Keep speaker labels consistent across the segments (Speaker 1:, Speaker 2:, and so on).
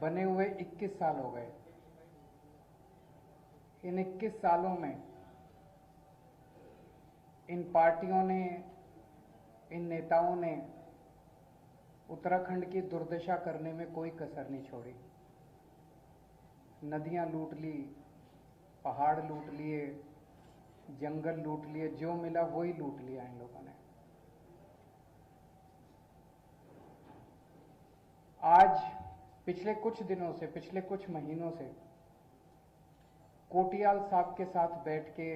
Speaker 1: बने हुए 21 साल हो गए। इन 21 सालों में इन पार्टियों ने, इन नेताओं ने उत्तराखंड की दुर्दशा करने में कोई कसर नहीं छोड़ी। नदियां लूट ली, पहाड़ लूट लिए, जंगल लूट लिए, जो मिला वही लूट लिया इन लोगों ने। आज पिछले कुछ दिनों से, पिछले कुछ महीनों से कोटियाल साहब के साथ बैठ के,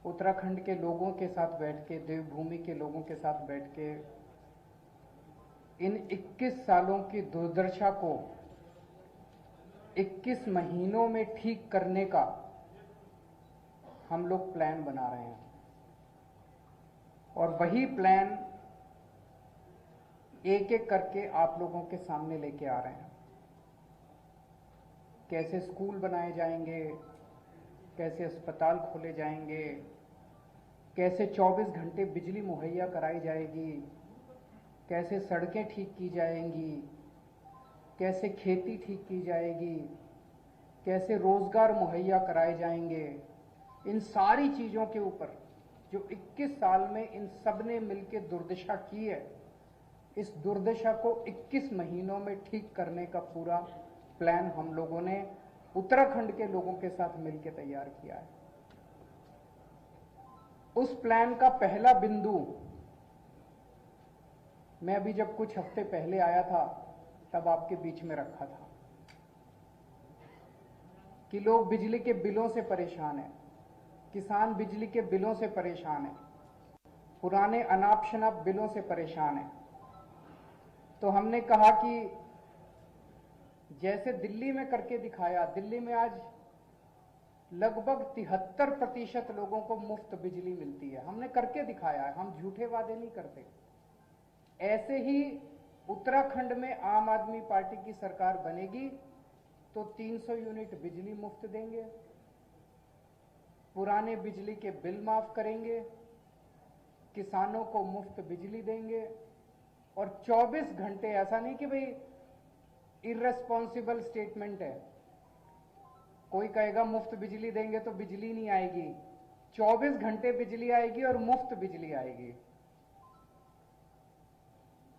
Speaker 1: उत्तराखंड के लोगों के साथ बैठ के, देवभूमि के लोगों के साथ बैठ के इन 21 सालों की दुर्दशा को 21 महीनों में ठीक करने का हम लोग प्लान बना रहे हैं। और वही प्लान एक एक करके आप लोगों के सामने लेके आ रहे हैं। कैसे स्कूल बनाए जाएंगे, कैसे अस्पताल खोले जाएंगे, कैसे 24 घंटे बिजली मुहैया कराई जाएगी, कैसे सड़कें ठीक की जाएंगी, कैसे खेती ठीक की जाएगी, कैसे रोजगार मुहैया कराए जाएंगे। इन सारी चीजों के ऊपर जो 21 साल में इन सब ने मिलकर दुर्दशा की है, इस दुर्दशा को 21 महीनों में ठीक करने का पूरा प्लान हम लोगों ने उत्तराखंड के लोगों के साथ मिलकर तैयार किया है। उस प्लान का पहला बिंदु मैं अभी जब कुछ हफ्ते पहले आया था तब आपके बीच में रखा था कि लोग बिजली के बिलों से परेशान हैं, किसान बिजली के बिलों से परेशान हैं, पुराने अनाप शनाप बिलों से परेशान हैं। तो हमने कहा कि जैसे दिल्ली में करके दिखाया, दिल्ली में आज लगभग 73% लोगों को मुफ्त बिजली मिलती है। हमने करके दिखाया है, हम झूठे वादे नहीं करते। ऐसे ही उत्तराखंड में आम आदमी पार्टी की सरकार बनेगी तो 300 यूनिट बिजली मुफ्त देंगे, पुराने बिजली के बिल माफ करेंगे, किसानों को मुफ्त बिजली देंगे और 24 घंटे, ऐसा नहीं कि भाई इर्रेस्पॉन्सिबल स्टेटमेंट है, कोई कहेगा मुफ्त बिजली देंगे तो बिजली नहीं आएगी। 24 घंटे बिजली आएगी और मुफ्त बिजली आएगी।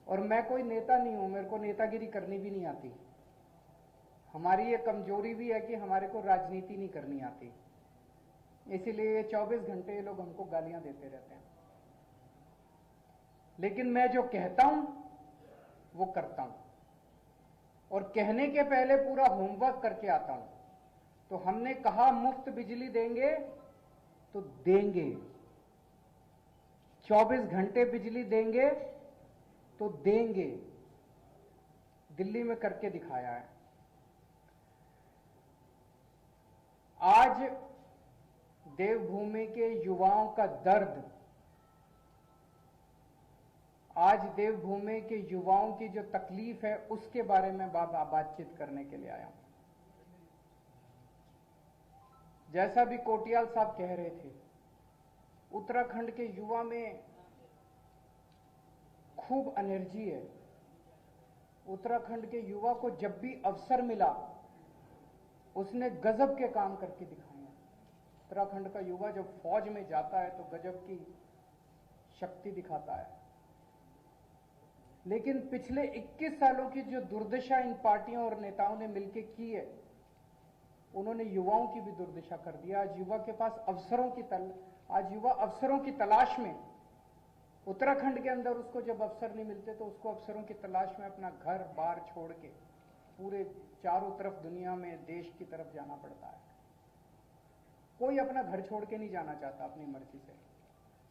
Speaker 1: और मैं कोई नेता नहीं हूं, मेरे को नेतागिरी करनी भी नहीं आती। हमारी ये कमजोरी भी है कि हमारे को राजनीति नहीं करनी आती, इसीलिए 24 घंटे ये लोग हमको गालियां देते रहते हैं। लेकिन मैं जो कहता हूं वो करता हूं और कहने के पहले पूरा होमवर्क करके आता हूं। तो हमने कहा मुफ्त बिजली देंगे तो देंगे, 24 घंटे बिजली देंगे तो देंगे, दिल्ली में करके दिखाया है। आज देवभूमि के युवाओं का दर्द, आज देवभूमि के युवाओं की जो तकलीफ है उसके बारे में बातचीत करने के लिए आया हूं। जैसा भी कोटियाल साहब कह रहे थे, उत्तराखंड के युवा में खूब एनर्जी है। उत्तराखंड के युवा को जब भी अवसर मिला उसने गजब के काम करके दिखाए हैं। उत्तराखंड का युवा जब फौज में जाता है तो गजब की शक्ति दिखाता है। लेकिन पिछले 21 सालों की जो दुर्दशा इन पार्टियों और नेताओं ने मिलकर की है, उन्होंने युवाओं की भी दुर्दशा कर दिया। आज युवा के पास आज युवा अवसरों की तलाश में, उत्तराखंड के अंदर उसको जब अवसर नहीं मिलते तो उसको अवसरों की तलाश में अपना घर बार छोड़ के पूरे चारों तरफ दुनिया में देश की तरफ जाना पड़ता है। कोई अपना घर छोड़ के नहीं जाना चाहता अपनी मर्जी से।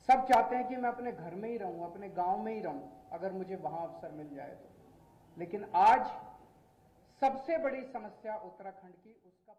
Speaker 1: सब चाहते हैं कि मैं अपने घर में ही रहूं, अपने गांव में ही रहूं, अगर मुझे वहां अवसर मिल जाए तो। लेकिन आज सबसे बड़ी समस्या उत्तराखंड की उसका